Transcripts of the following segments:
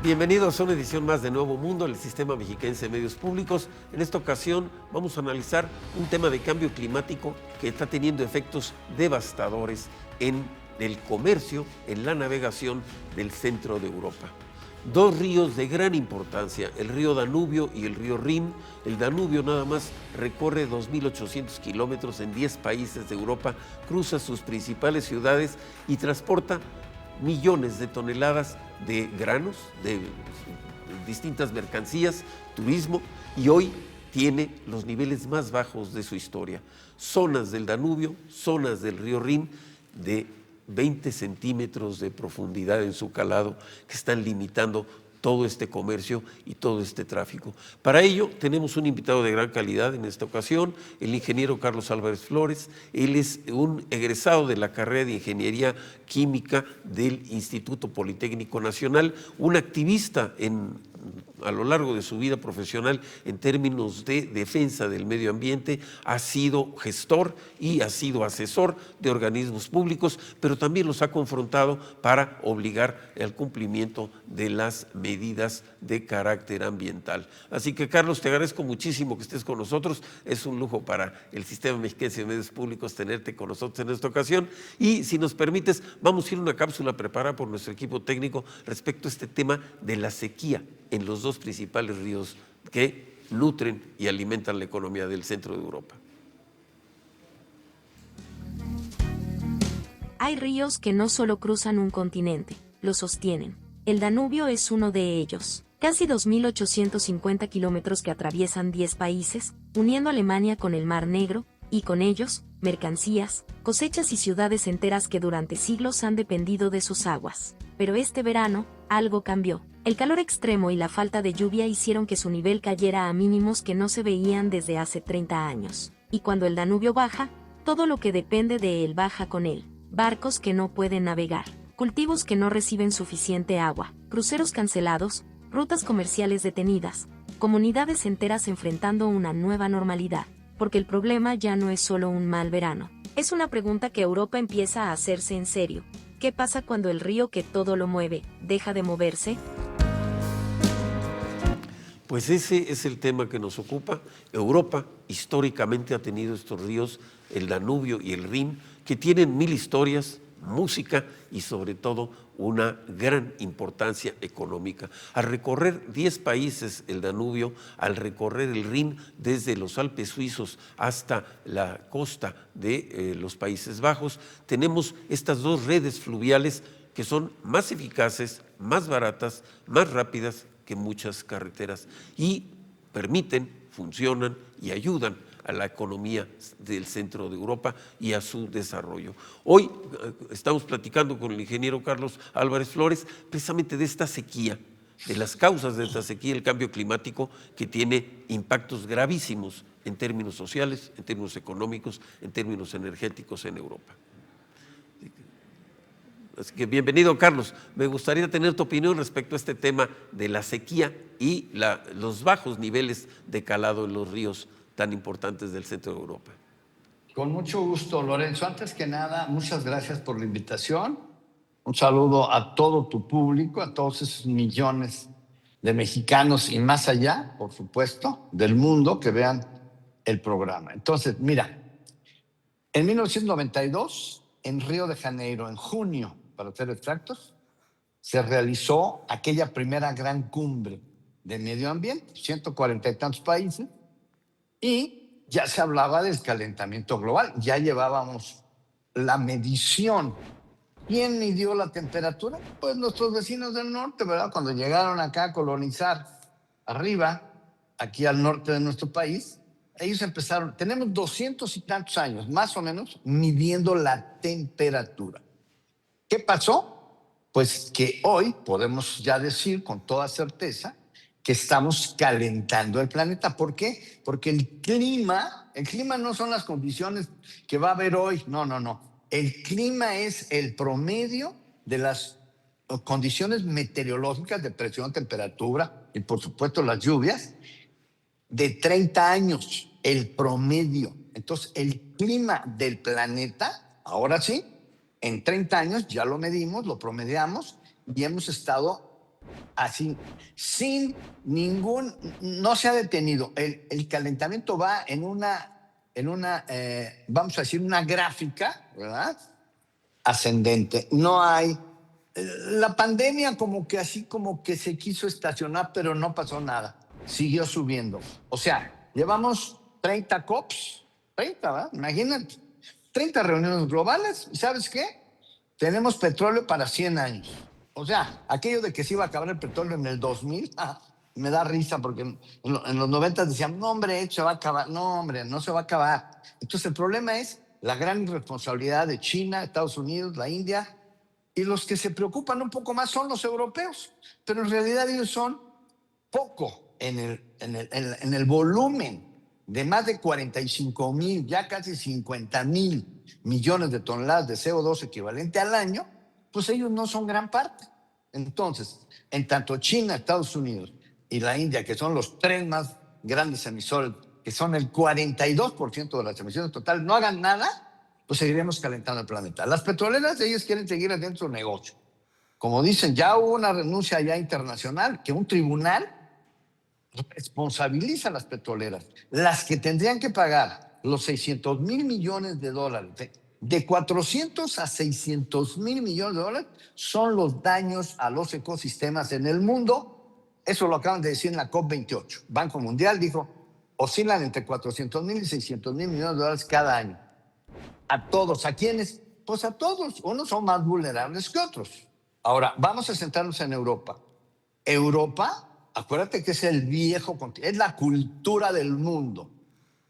Bienvenidos a una edición más de Nuevo Mundo, el Sistema Mexiquense de Medios Públicos. En esta ocasión vamos a analizar un tema de cambio climático que está teniendo efectos devastadores en el comercio, en la navegación del centro de Europa. Dos ríos de gran importancia, el río Danubio y el río Rin. El Danubio nada más recorre 2.800 kilómetros en 10 países de Europa, cruza sus principales ciudades y transporta millones de toneladas de granos, de distintas mercancías, turismo, y hoy tiene los niveles más bajos de su historia. Zonas del Danubio, zonas del río Rin de 20 centímetros de profundidad en su calado que están limitando todo este comercio y todo este tráfico. Para ello tenemos un invitado de gran calidad en esta ocasión, el ingeniero Carlos Álvarez Flores. Él es un egresado de la carrera de Ingeniería Química del Instituto Politécnico Nacional, un activista a lo largo de su vida profesional en términos de defensa del medio ambiente, ha sido gestor y ha sido asesor de organismos públicos, pero también los ha confrontado para obligar al cumplimiento de las medidas de carácter ambiental. Así que, Carlos, te agradezco muchísimo que estés con nosotros. Es un lujo para el Sistema Mexiquense de Medios Públicos tenerte con nosotros en esta ocasión. Y si nos permites, vamos a ir a una cápsula preparada por nuestro equipo técnico respecto a este tema de la sequía en los dos principales ríos que nutren y alimentan la economía del centro de Europa. Hay ríos que no solo cruzan un continente, lo sostienen. El Danubio es uno de ellos. Casi 2.850 kilómetros que atraviesan 10 países, uniendo Alemania con el Mar Negro, y con ellos, mercancías, cosechas y ciudades enteras que durante siglos han dependido de sus aguas. Pero este verano, algo cambió. El calor extremo y la falta de lluvia hicieron que su nivel cayera a mínimos que no se veían desde hace 30 años. Y cuando el Danubio baja, todo lo que depende de él baja con él. Barcos que no pueden navegar, cultivos que no reciben suficiente agua, cruceros cancelados, rutas comerciales detenidas, comunidades enteras enfrentando una nueva normalidad. Porque el problema ya no es solo un mal verano. Es una pregunta que Europa empieza a hacerse en serio. ¿Qué pasa cuando el río que todo lo mueve deja de moverse? Pues ese es el tema que nos ocupa. Europa históricamente ha tenido estos ríos, el Danubio y el Rin, que tienen mil historias, música y sobre todo una gran importancia económica. Al recorrer 10 países el Danubio, al recorrer el Rin desde los Alpes suizos hasta la costa de los Países Bajos, tenemos estas dos redes fluviales que son más eficaces, más baratas, más rápidas que muchas carreteras y permiten, funcionan y ayudan a la economía del centro de Europa y a su desarrollo. Hoy estamos platicando con el ingeniero Carlos Álvarez Flores precisamente de esta sequía, de las causas de esta sequía, el cambio climático que tiene impactos gravísimos en términos sociales, en términos económicos, en términos energéticos en Europa. Así que bienvenido, Carlos. Me gustaría tener tu opinión respecto a este tema de la sequía y los bajos niveles de calado en los ríos tan importantes del centro de Europa. Con mucho gusto, Lorenzo. Antes que nada, muchas gracias por la invitación. Un saludo a todo tu público, a todos esos millones de mexicanos y más allá, por supuesto, del mundo que vean el programa. Entonces, mira, en 1992, en Río de Janeiro, en junio, para ser exactos, se realizó aquella primera gran cumbre de medio ambiente, 140 y tantos países, y ya se hablaba del calentamiento global, ya llevábamos la medición. ¿Quién midió la temperatura? Pues nuestros vecinos del norte, ¿verdad? Cuando llegaron acá a colonizar arriba, aquí al norte de nuestro país, ellos empezaron, tenemos 200 y tantos años, más o menos, midiendo la temperatura. ¿Qué pasó? Pues que hoy podemos ya decir con toda certeza que estamos calentando el planeta. ¿Por qué? Porque el clima no son las condiciones que va a haber hoy, no. El clima es el promedio de las condiciones meteorológicas de presión, temperatura y por supuesto las lluvias de 30 años, el promedio. Entonces el clima del planeta, ahora sí, en 30 años ya lo medimos, lo promediamos y hemos estado así, sin ningún, no se ha detenido. El calentamiento va en una vamos a decir, una gráfica, ¿verdad? Ascendente. No hay, la pandemia como que así como que se quiso estacionar, pero no pasó nada. Siguió subiendo. O sea, llevamos 30 COPs, 30, ¿verdad? Imagínate, 30 reuniones globales, ¿y sabes qué? Tenemos petróleo para 100 años. O sea, aquello de que se iba a acabar el petróleo en el 2000, me da risa porque en los 90 decían, no hombre, se va a acabar. No hombre, no se va a acabar. Entonces el problema es la gran irresponsabilidad de China, Estados Unidos, la India, y los que se preocupan un poco más son los europeos, pero en realidad ellos son poco en el volumen de más de 45,000, ya casi 50,000 millones de toneladas de CO2 equivalente al año, pues ellos no son gran parte. Entonces, en tanto China, Estados Unidos y la India, que son los tres más grandes emisores, que son el 42% de las emisiones totales, no hagan nada, pues seguiremos calentando el planeta. Las petroleras, ellos quieren seguir adentro del negocio. Como dicen, ya hubo una renuncia ya internacional, que un tribunal responsabiliza a las petroleras. Las que tendrían que pagar los 600,000 millones de dólares, de 400 a 600,000 millones de dólares, son los daños a los ecosistemas en el mundo. Eso lo acaban de decir en la COP28. Banco Mundial dijo, oscilan entre 400,000 y 600,000 millones de dólares cada año. A todos. ¿A quiénes? Pues a todos. Unos son más vulnerables que otros. Ahora, vamos a centrarnos en Europa. Europa, acuérdate que es el viejo continente, es la cultura del mundo.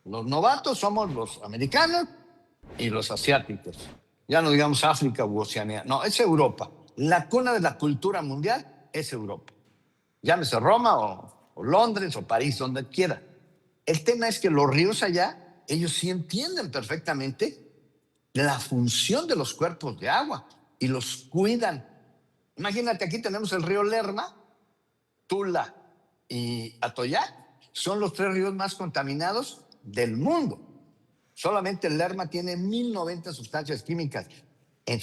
Los novatos somos los americanos y los asiáticos. Ya no digamos África u Oceanía. No, es Europa. La cuna de la cultura mundial es Europa. Llámese Roma o Londres o París, donde quiera. El tema es que los ríos allá, ellos sí entienden perfectamente la función de los cuerpos de agua y los cuidan. Imagínate, aquí tenemos el río Lerma, Tula y Atoyac. Son los 3 ríos más contaminados del mundo. Solamente el Lerma tiene 1,090 sustancias químicas en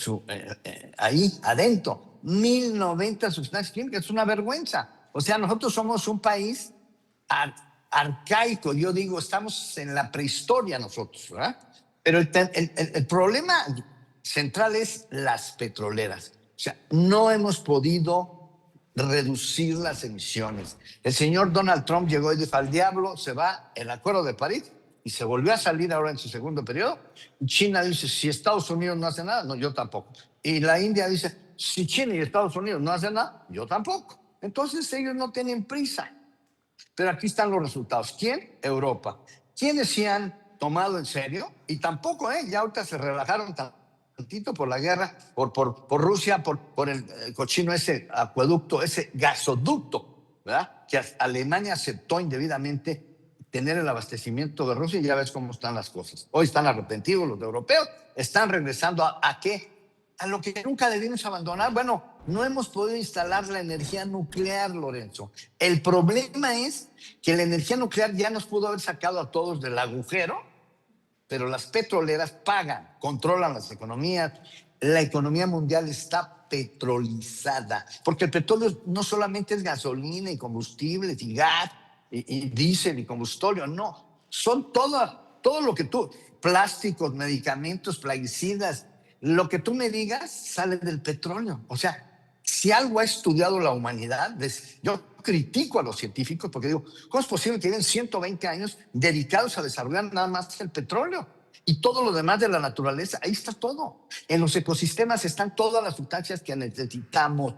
ahí adentro. 1,090 sustancias químicas, es una vergüenza. O sea, nosotros somos un país arcaico. Yo digo, estamos en la prehistoria nosotros, ¿verdad? Pero el problema central es las petroleras. O sea, no hemos podido reducir las emisiones. El señor Donald Trump llegó y dijo, al diablo se va el Acuerdo de París, y se volvió a salir ahora en su segundo periodo. China dice, si Estados Unidos no hace nada, no, yo tampoco. Y la India dice, si China y Estados Unidos no hacen nada, yo tampoco. Entonces ellos no tienen prisa. Pero aquí están los resultados. ¿Quién? Europa. ¿Quiénes se han tomado en serio? Y tampoco, ya ahorita se relajaron tantito por la guerra, por Rusia, por el cochino ese acueducto, ese gasoducto, ¿verdad? Que Alemania aceptó indebidamente tener el abastecimiento de Rusia, y ya ves cómo están las cosas. Hoy están arrepentidos los europeos, están regresando ¿a qué? A lo que nunca debimos abandonar. Bueno, no hemos podido instalar la energía nuclear, Lorenzo. El problema es que la energía nuclear ya nos pudo haber sacado a todos del agujero, pero las petroleras pagan, controlan las economías. La economía mundial está petrolizada, porque el petróleo no solamente es gasolina y combustibles y gas y diésel y combustorio, no, son todo lo que tú, plásticos, medicamentos, plaguicidas, lo que tú me digas sale del petróleo. O sea, si algo ha estudiado la humanidad, yo critico a los científicos porque digo, ¿cómo es posible que lleven 120 años dedicados a desarrollar nada más el petróleo? Y todo lo demás de la naturaleza, ahí está todo. En los ecosistemas están todas las sustancias que necesitamos,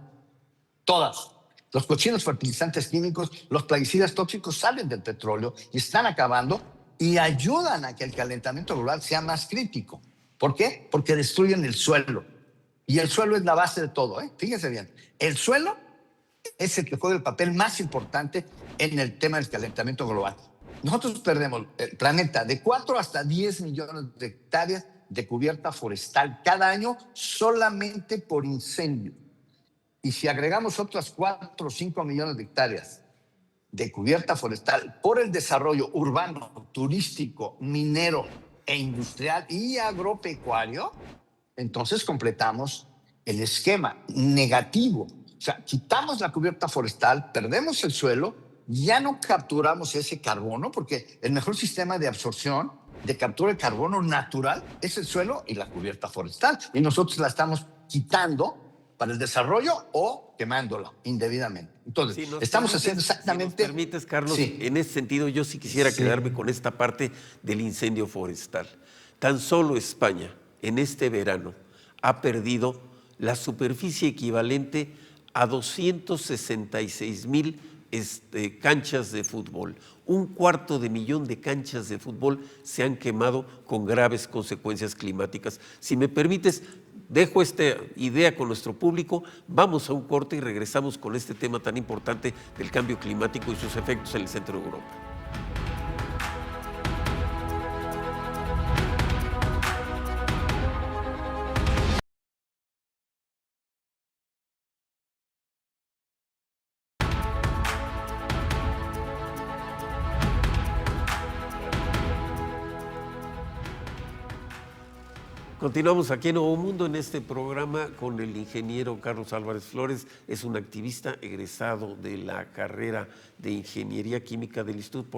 todas. Los cochinos fertilizantes químicos, los plaguicidas tóxicos salen del petróleo y están acabando y ayudan a que el calentamiento global sea más crítico. ¿Por qué? Porque destruyen el suelo. Y el suelo es la base de todo, ¿eh? Fíjense bien. El suelo es el que juega el papel más importante en el tema del calentamiento global. Nosotros perdemos el planeta de 4 hasta 10 millones de hectáreas de cubierta forestal cada año solamente por incendio. Y si agregamos otras 4 o 5 millones de hectáreas de cubierta forestal por el desarrollo urbano, turístico, minero e industrial y agropecuario, entonces completamos el esquema negativo. O sea, quitamos la cubierta forestal, perdemos el suelo, ya no capturamos ese carbono, porque el mejor sistema de absorción, de captura de carbono natural, es el suelo y la cubierta forestal. Y nosotros la estamos quitando para el desarrollo o quemándola indebidamente. Entonces, estamos haciendo exactamente... Si nos permites, Carlos, sí. En ese sentido yo sí quisiera quedarme con esta parte del incendio forestal. Tan solo España, en este verano, ha perdido la superficie equivalente a 266,000 canchas de fútbol. 250,000 de canchas de fútbol se han quemado con graves consecuencias climáticas. Si me permites, dejo esta idea con nuestro público, vamos a un corte y regresamos con este tema tan importante del cambio climático y sus efectos en el centro de Europa. Continuamos aquí en Nuevo Mundo en este programa con el ingeniero Carlos Álvarez Flores. Es un activista egresado de la carrera de Ingeniería Química del Instituto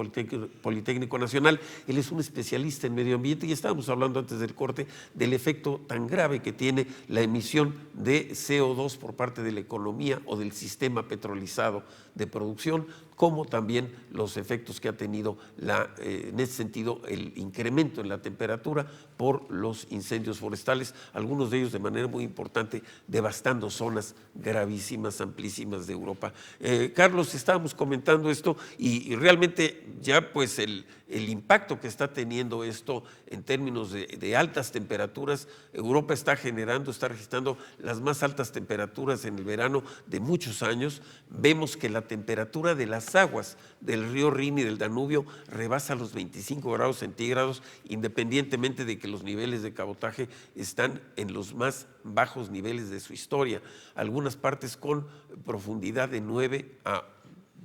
Politécnico Nacional. Él es un especialista en medio ambiente y estábamos hablando antes del corte del efecto tan grave que tiene la emisión de CO2 por parte de la economía o del sistema petrolizado de producción, como también los efectos que ha tenido en ese sentido el incremento en la temperatura por los incendios forestales, algunos de ellos de manera muy importante, devastando zonas gravísimas, amplísimas de Europa. Carlos, estábamos comentando esto y realmente ya pues el impacto que está teniendo esto en términos de altas temperaturas, Europa está registrando las más altas temperaturas en el verano de muchos años. Vemos que la temperatura de las aguas del río Rin y del Danubio rebasa los 25 grados centígrados, independientemente de que los niveles de cabotaje están en los más bajos niveles de su historia, algunas partes con profundidad de 9 a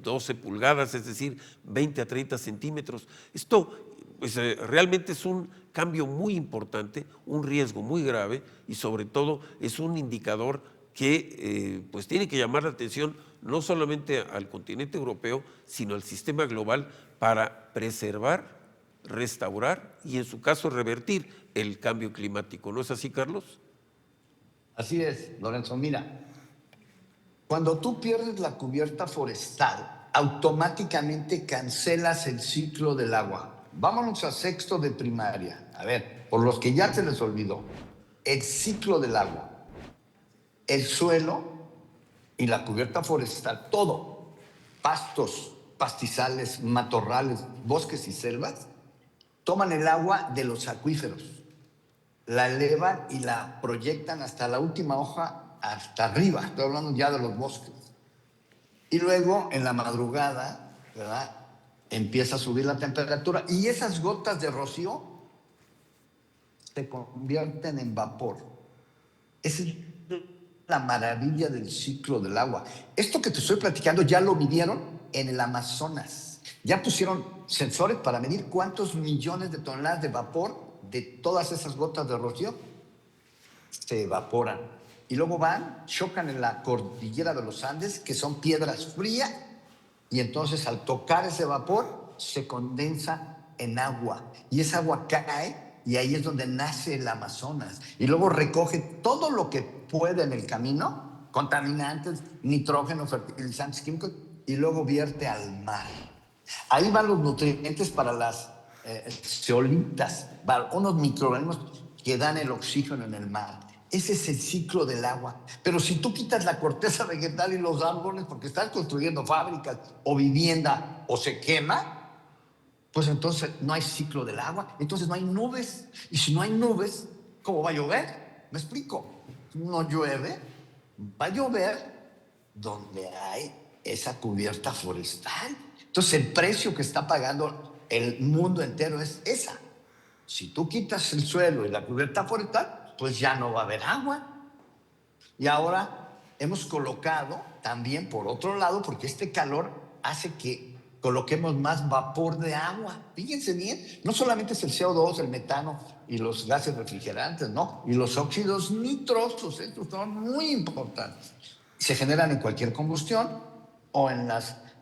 12 pulgadas, es decir, 20 a 30 centímetros. Esto pues, realmente es un cambio muy importante, un riesgo muy grave y sobre todo es un indicador que pues tiene que llamar la atención no solamente al continente europeo, sino al sistema global para preservar, restaurar y en su caso revertir el cambio climático. ¿No es así, Carlos? Así es, Lorenzo. Mira, cuando tú pierdes la cubierta forestal, automáticamente cancelas el ciclo del agua. Vámonos a sexto de primaria. A ver, por los que ya se les olvidó, el ciclo del agua, el suelo y la cubierta forestal, todo, pastos, pastizales, matorrales, bosques y selvas, toman el agua de los acuíferos, la elevan y la proyectan hasta la última hoja, hasta arriba. Estoy hablando ya de los bosques. Y luego, en la madrugada, ¿verdad?, empieza a subir la temperatura y esas gotas de rocío se convierten en vapor. Esa es la maravilla del ciclo del agua. Esto que te estoy platicando ya lo midieron en el Amazonas. Ya pusieron sensores para medir cuántos millones de toneladas de vapor de todas esas gotas de rocío se evaporan. Y luego van, chocan en la cordillera de los Andes, que son piedras frías, y entonces al tocar ese vapor se condensa en agua. Y esa agua cae y ahí es donde nace el Amazonas. Y luego recoge todo lo que puede en el camino, contaminantes, nitrógeno, fertilizantes químicos, y luego vierte al mar. Ahí van los nutrientes para las zeolitas, para unos microorganismos que dan el oxígeno en el mar. Ese es el ciclo del agua. Pero si tú quitas la corteza vegetal y los árboles porque estás construyendo fábricas o vivienda o se quema, pues entonces no hay ciclo del agua, entonces no hay nubes. Y si no hay nubes, ¿cómo va a llover? ¿Me explico? No llueve, va a llover donde hay esa cubierta forestal. Entonces el precio que está pagando el mundo entero es esa. Si tú quitas el suelo y la cubierta forestal, pues ya no va a haber agua. Y ahora hemos colocado también por otro lado, porque este calor hace que coloquemos más vapor de agua. Fíjense bien, no solamente es el CO2, el metano y los gases refrigerantes, ¿no? Y los óxidos nitrosos, estos son muy importantes. se generan en cualquier combustión o en,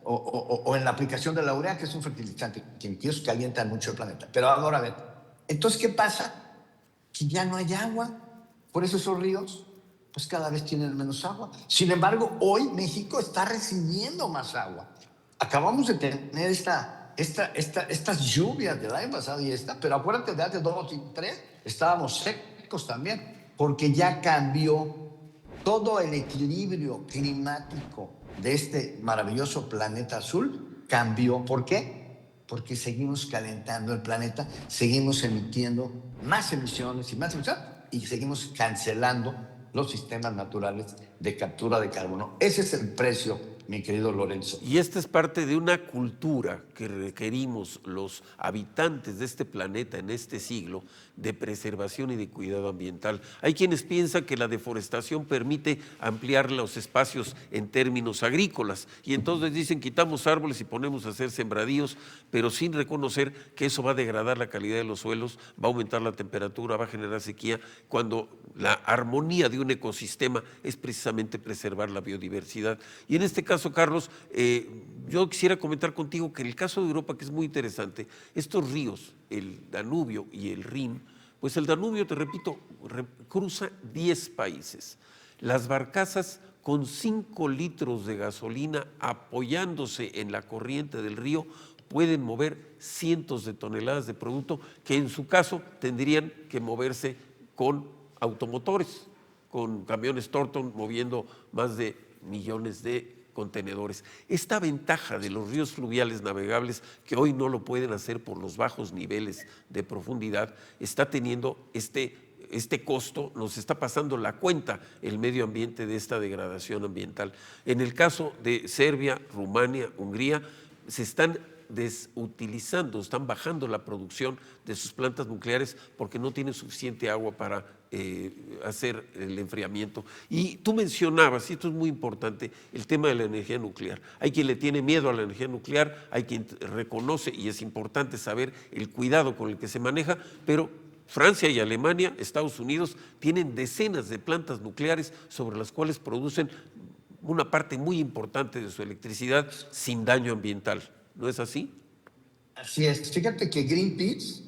o en la aplicación de la urea, que es un fertilizante químico, que calientan mucho el planeta. Pero ahora, a ver, entonces, ¿qué pasa? Que ya no hay agua. Por eso esos ríos, pues cada vez tienen menos agua. Sin embargo, hoy México está recibiendo más agua. Acabamos de tener estas lluvias del año pasado y pero acuérdate de hace 2 y 3, estábamos secos también, porque ya cambió todo el equilibrio climático de este maravilloso planeta azul, cambió. ¿Por qué? Porque seguimos calentando el planeta, seguimos emitiendo más emisiones y seguimos cancelando los sistemas naturales de captura de carbono. Ese es el precio, mi querido Lorenzo. Y esta es parte de una cultura que requerimos los habitantes de este planeta en este siglo de preservación y de cuidado ambiental. Hay quienes piensan que la deforestación permite ampliar los espacios en términos agrícolas y entonces dicen quitamos árboles y ponemos a hacer sembradíos, pero sin reconocer que eso va a degradar la calidad de los suelos, va a aumentar la temperatura, va a generar sequía, cuando la armonía de un ecosistema es precisamente preservar la biodiversidad. Y en este caso, Carlos, yo quisiera comentar contigo que en el caso de Europa, que es muy interesante, estos ríos, el Danubio y el Rin, pues el Danubio, te repito, cruza 10 países. Las barcazas con 5 litros de gasolina apoyándose en la corriente del río pueden mover cientos de toneladas de producto que en su caso tendrían que moverse con automotores, con camiones Torton moviendo más de millones de contenedores. Esta ventaja de los ríos fluviales navegables, que hoy no lo pueden hacer por los bajos niveles de profundidad, está teniendo este costo, nos está pasando la cuenta el medio ambiente de esta degradación ambiental. En el caso de Serbia, Rumania, Hungría, se están desutilizando, están bajando la producción de sus plantas nucleares porque no tienen suficiente agua para hacer el enfriamiento. Y tú mencionabas, y esto es muy importante, el tema de la energía nuclear. Hay quien le tiene miedo a la energía nuclear, hay quien reconoce, y es importante saber el cuidado con el que se maneja, pero Francia y Alemania, Estados Unidos, tienen decenas de plantas nucleares sobre las cuales producen una parte muy importante de su electricidad sin daño ambiental. ¿No es así? Así es. Fíjate que Greenpeace,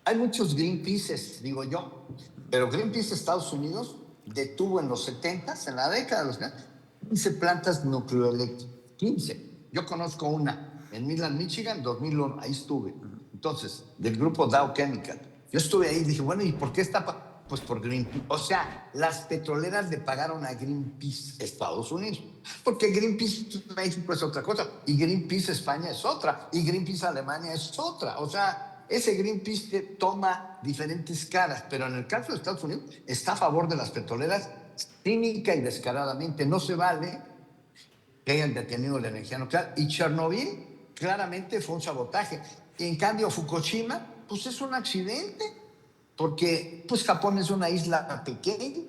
hay muchos Greenpeaces, digo yo, pero Greenpeace Estados Unidos detuvo en los 70s, en la década de los 70, 15 plantas nucleoeléctricas. 15. Yo conozco una en Midland, Michigan, 2001, ahí estuve. Entonces, del grupo Dow Chemical. Yo estuve ahí y dije, bueno, ¿y por qué está? Pues por Greenpeace. O sea, las petroleras le pagaron a Greenpeace Estados Unidos. Porque Greenpeace México es otra cosa. Y Greenpeace España es otra. Y Greenpeace Alemania es otra. O sea, ese Greenpeace toma diferentes caras. Pero en el caso de Estados Unidos, está a favor de las petroleras cínica y descaradamente. No se vale que hayan detenido la energía nuclear. Y Chernobyl claramente fue un sabotaje. Y en cambio, Fukushima, pues es un accidente. Porque pues Japón es una isla pequeña.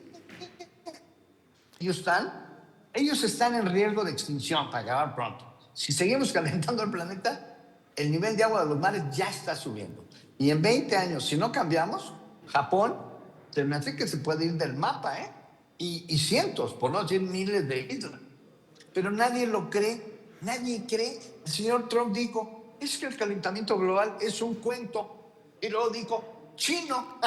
Ellos están en riesgo de extinción para acabar pronto. Si seguimos calentando el planeta, el nivel de agua de los mares ya está subiendo. Y en 20 años, si no cambiamos, Japón se me hace que se puede ir del mapa, ¿eh? Y cientos, por no decir miles de islas. Pero nadie lo cree, nadie cree. El señor Trump dijo, es que el calentamiento global es un cuento. Y luego dijo, chino,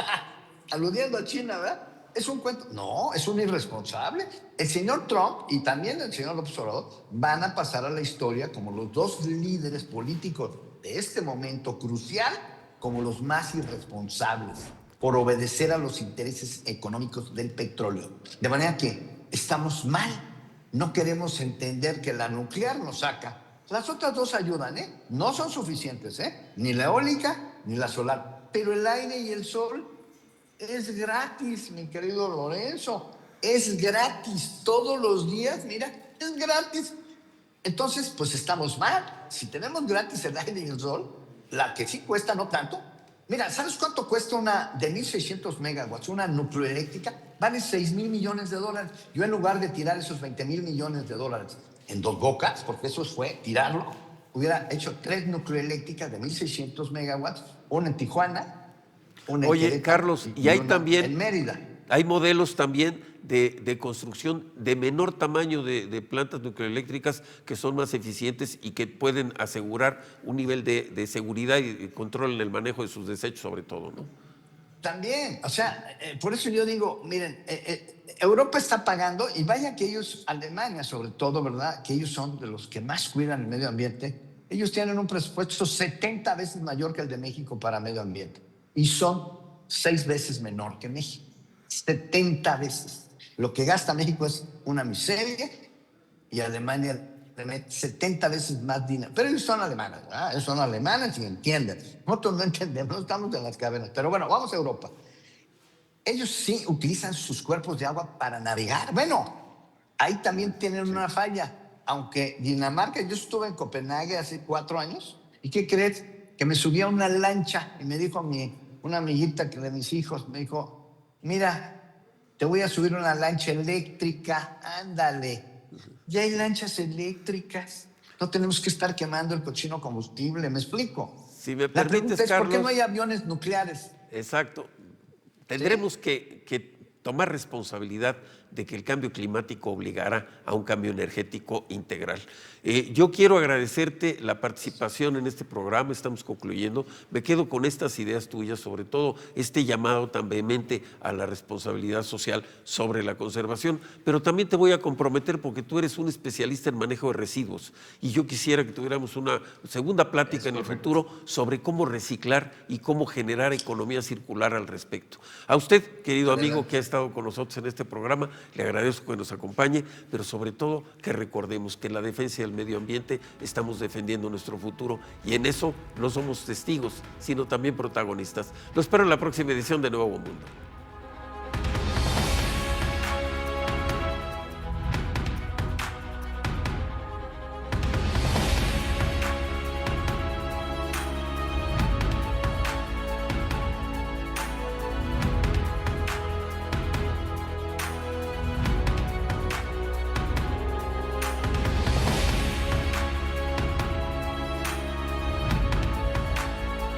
aludiendo a China, ¿verdad? Es un cuento. No, es un irresponsable. El señor Trump y también el señor López Obrador van a pasar a la historia como los dos líderes políticos de este momento crucial, como los más irresponsables por obedecer a los intereses económicos del petróleo. De manera que estamos mal. No queremos entender que la nuclear nos saca. Las otras dos ayudan, ¿eh? No son suficientes, ¿eh? Ni la eólica ni la solar. Pero el aire y el sol es gratis, mi querido Lorenzo. Es gratis todos los días, mira, es gratis. Entonces, pues estamos mal. Si tenemos gratis el aire y el sol, la que sí cuesta no tanto. Mira, ¿sabes cuánto cuesta una de 1,600 megawatts, una nucleoeléctrica? Vale $6,000 millones. Yo en lugar de tirar esos $20,000 millones en Dos Bocas, porque eso fue tirarlo, hubiera hecho 3 nucleoeléctricas de 1,600 megawatts, una en Tijuana, una en Oye, Querétaro, Carlos, y hay una también en Mérida. Hay modelos también de construcción de menor tamaño de plantas nucleoeléctricas que son más eficientes y que pueden asegurar un nivel de seguridad y control en el manejo de sus desechos, sobre todo, ¿no? También, o sea, por eso yo digo, miren, Europa está pagando, y vaya que ellos, Alemania sobre todo, ¿verdad? Que ellos son de los que más cuidan el medio ambiente. Ellos tienen un presupuesto 70 veces mayor que el de México para medio ambiente y son 6 veces menor que México. 70 veces. Lo que gasta México es una miseria y Alemania le mete 70 veces más dinero. Pero ellos son alemanes, ¿verdad? Ellos son alemanes y entienden. Nosotros no entendemos, no estamos en las cavernas. Pero bueno, vamos a Europa. Ellos sí utilizan sus cuerpos de agua para navegar. Bueno, ahí también tienen una falla. Aunque Dinamarca, yo estuve en Copenhague hace 4 años, ¿y qué crees? Que me subí a una lancha y me dijo una amiguita de mis hijos, me dijo, mira, te voy a subir una lancha eléctrica, ándale. Ya hay lanchas eléctricas, no tenemos que estar quemando el cochino combustible, ¿me explico? Si me La permites, pregunta es, Carlos, ¿por qué no hay aviones nucleares? Exacto. Tendremos que tomar responsabilidad de que el cambio climático obligará a un cambio energético integral. Yo quiero agradecerte la participación en este programa, estamos concluyendo. Me quedo con estas ideas tuyas, sobre todo este llamado tan vehemente a la responsabilidad social sobre la conservación, pero también te voy a comprometer porque tú eres un especialista en manejo de residuos y yo quisiera que tuviéramos una segunda plática en el futuro sobre cómo reciclar y cómo generar economía circular al respecto. A usted, querido amigo que ha estado con nosotros en este programa, le agradezco que nos acompañe, pero sobre todo que recordemos que en la defensa del medio ambiente estamos defendiendo nuestro futuro y en eso no somos testigos, sino también protagonistas. Lo espero en la próxima edición de Nuevo Mundo.